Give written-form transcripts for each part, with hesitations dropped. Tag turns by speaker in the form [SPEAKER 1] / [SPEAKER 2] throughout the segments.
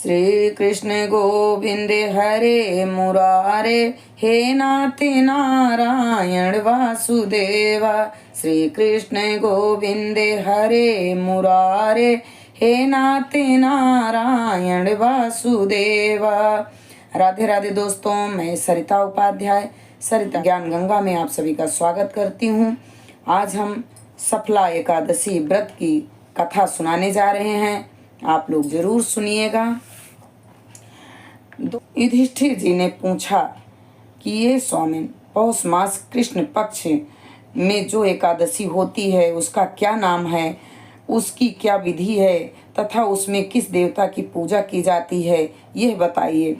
[SPEAKER 1] श्री कृष्ण गोविंद हरे मुरारे, हे नाथ नारायण वासुदेवा। श्री कृष्ण गोविंद हरे मुरारे, हे नाथ नारायण वासुदेवा। राधे राधे दोस्तों, मैं सरिता उपाध्याय सरिता ज्ञान गंगा में आप सभी का स्वागत करती हूँ। आज हम सफला एकादशी व्रत की कथा सुनाने जा रहे हैं, आप लोग जरूर सुनिएगा। युधिष्ठिर जी ने पूछा कि ये स्वामिन, पौष मास कृष्ण पक्ष में जो एकादशी होती है उसका क्या नाम है, उसकी क्या विधि है तथा उसमें किस देवता की पूजा की जाती है, यह बताइए।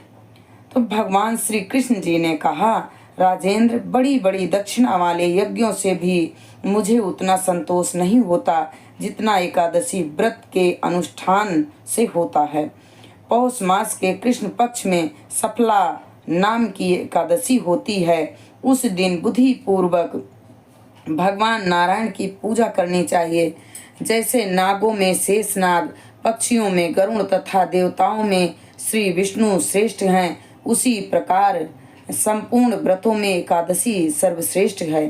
[SPEAKER 1] तो भगवान श्री कृष्ण जी ने कहा, राजेंद्र, बड़ी बड़ी दक्षिणा वाले यज्ञों से भी मुझे उतना संतोष नहीं होता जितना एकादशी व्रत के अनुष्ठान से होता है। पौष मास के कृष्ण पक्ष में सफला नाम की एकादशी होती है। उस दिन बुद्धि पूर्वक भगवान नारायण की पूजा करनी चाहिए। जैसे नागों में शेषनाग, पक्षियों में गरुड़ तथा देवताओं में श्री विष्णु श्रेष्ठ हैं, उसी प्रकार संपूर्ण व्रतों में एकादशी सर्वश्रेष्ठ है।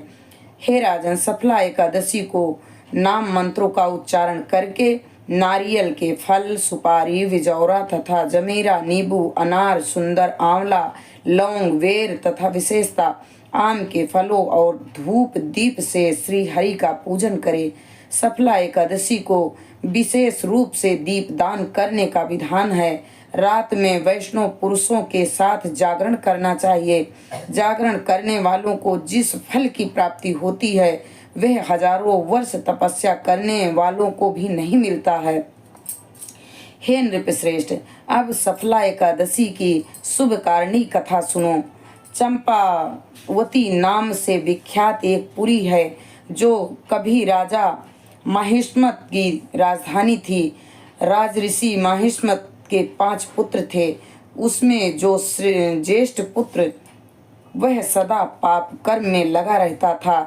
[SPEAKER 1] हे राजन, सफला एकादशी को नाम मंत्रों का उच्चारण करके नारियल के फल, सुपारी, विजौरा तथा जमीरा, नींबू, अनार, सुंदर, आंवला, लौंग, वेर तथा विशेषता आम के फलों और धूप दीप से श्री हरि का पूजन करे। सफला एकादशी को विशेष रूप से दीप दान करने का विधान है। रात में वैष्णव पुरुषों के साथ जागरण करना चाहिए। जागरण करने वालों को जिस फल की प्राप्ति होती है वह हजारों वर्ष तपस्या करने वालों को भी नहीं मिलता है। हे नृपश्रेष्ठ, अब सफला एकादशी की शुभ कारणी कथा सुनो। चंपावती नाम से विख्यात एक पुरी है जो कभी राजा माहिष्मत की राजधानी थी। राजऋषि माहिष्मत के 5 पुत्र थे। उसमें जो ज्येष्ठ पुत्र वह सदा पाप कर्म में लगा रहता था,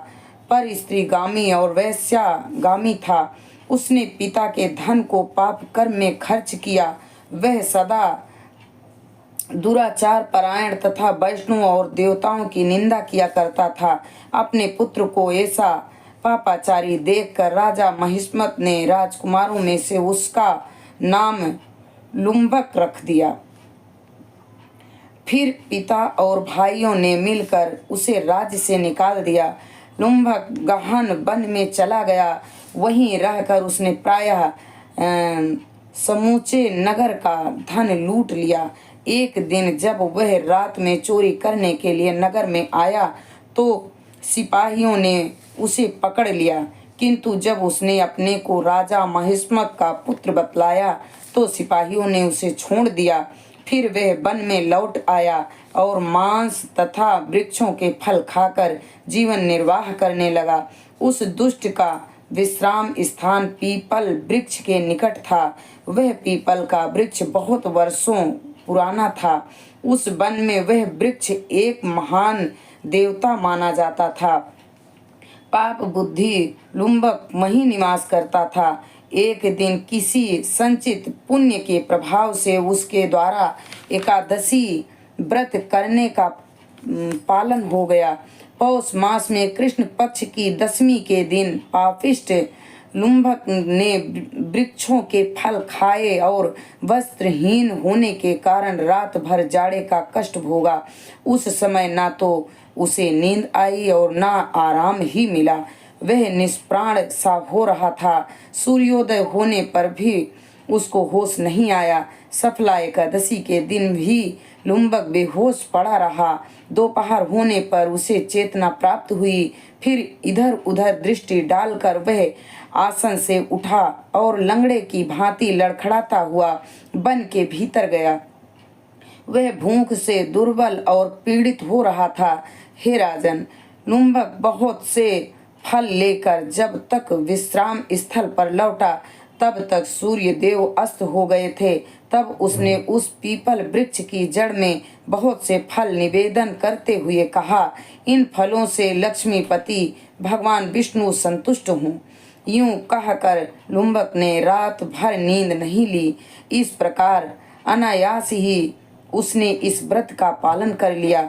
[SPEAKER 1] पर स्त्रीगामी और वैश्यागामी था। उसने पिता के धन को पाप कर्म में खर्च किया। वह सदा दुराचार परायण तथा वैष्णव और देवताओं की निंदा किया करता था। अपने पुत्र को ऐसा पापाचारी देखकर राजा महिष्मत ने राजकुमारों में से उसका नाम लुम्भक रख दिया। फिर पिता और भाइयों ने मिलकर उसे राज्य से निकाल दिया। लुम्भक गहन वन में चला गया। वहीं रहकर उसने प्रायः समूचे नगर का धन लूट लिया। एक दिन जब वह रात में चोरी करने के लिए नगर में आया तो सिपाहियों ने उसे पकड़ लिया, किंतु जब उसने अपने को राजा महिष्मत का पुत्र बतलाया तो सिपाहियों ने उसे छोड़ दिया। फिर वह वन में लौट आया और मांस तथा वृक्षों के फल खाकर जीवन निर्वाह करने लगा। उस दुष्ट का विश्राम स्थान पीपल वृक्ष के निकट था। वह पीपल का वृक्ष बहुत वर्षों पुराना था। उस वन में वह वृक्ष एक महान देवता माना जाता था। पाप बुद्धि लुम्बक वहीं निवास करता था। एक दिन किसी संचित पुण्य के प्रभाव से उसके द्वारा एकादशी व्रत करने का पालन हो गया। पौष मास में कृष्ण पक्ष की दशमी के दिन पापिष्ट लुम्भक ने वृक्षों के फल खाए और वस्त्रहीन होने के कारण रात भर जाड़े का कष्ट भोगा। उस समय ना तो उसे नींद आई और ना आराम ही मिला। वह निष्प्राण सा हो रहा था। सूर्योदय होने पर भी उसको होश नहीं आया। सफला एकादशी के दिन भी लुम्बक बेहोश पड़ा रहा। दोपहर होने पर उसे चेतना प्राप्त हुई। फिर इधर उधर दृष्टि डालकर वह आसन से उठा और लंगड़े की भांति लड़खड़ाता हुआ वन के भीतर गया। वह भूख से दुर्बल और पीड़ित हो रहा था। हे राजन, लुम्बक बहुत से फल लेकर जब तक विश्राम स्थल पर लौटा तब तक सूर्य देव अस्त हो गए थे। तब उसने उस पीपल वृक्ष की जड़ में बहुत से फल निवेदन करते हुए कहा, इन फलों से लक्ष्मीपति भगवान विष्णु संतुष्ट हूँ। यूं कहकर लुम्बक ने रात भर नींद नहीं ली। इस प्रकार अनायास ही उसने इस व्रत का पालन कर लिया।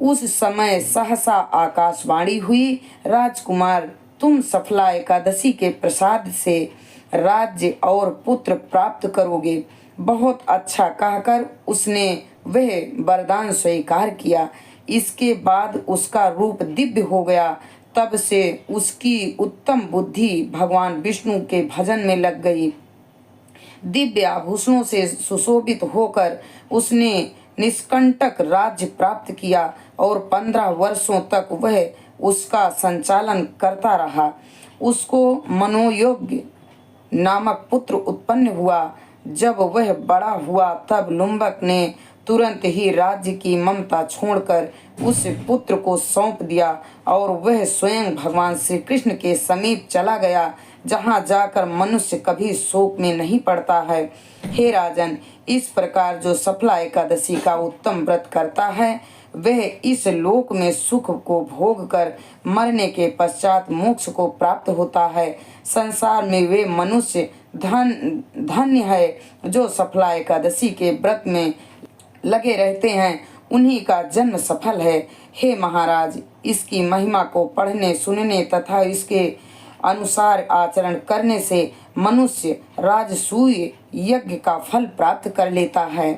[SPEAKER 1] उस समय सहसा आकाशवाणी हुई, राजकुमार, तुम सफला एकादशी के प्रसाद से राज्य और पुत्र प्राप्त करोगे। बहुत अच्छा कहकर उसने वह वरदान स्वीकार किया। इसके बाद उसका रूप दिव्य हो गया। तब से उसकी उत्तम बुद्धि भगवान विष्णु के भजन में लग गई। दिव्य आभूषणों से सुशोभित होकर उसने निष्कंटक राज्य प्राप्त किया और 15 वर्षों तक वह उसका संचालन करता रहा। उसको मनोयोग्य नामक पुत्र उत्पन्न हुआ। जब वह बड़ा हुआ तब लुम्बक ने तुरंत ही राज्य की ममता छोड़कर उस पुत्र को सौंप दिया और वह स्वयं भगवान श्री कृष्ण के समीप चला गया, जहाँ जाकर मनुष्य कभी शोक में नहीं पड़ता है। हे राजन, इस प्रकार जो सफला एकादशी का उत्तम व्रत करता है वह इस लोक में सुख को भोग कर मरने के पश्चात मोक्ष को प्राप्त होता है। संसार में वे मनुष्य धन्य है जो सफला एकादशी के व्रत में लगे रहते हैं, उन्हीं का जन्म सफल है। हे महाराज, इसकी महिमा को पढ़ने सुनने तथा इसके अनुसार आचरण करने से मनुष्य राजसूय यज्ञ का फल प्राप्त कर लेता है।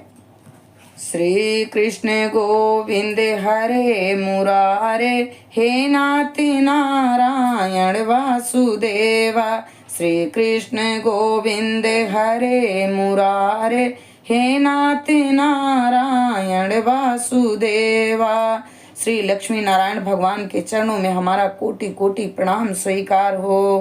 [SPEAKER 1] श्री कृष्ण गोविंद हरे मुरारे, हे नाति नारायण वासुदेवा। श्री कृष्ण गोविंद हरे मुरारे, हे नाति नारायण वासुदेवा। श्री लक्ष्मी नारायण भगवान के चरणों में हमारा कोटि कोटि प्रणाम स्वीकार हो।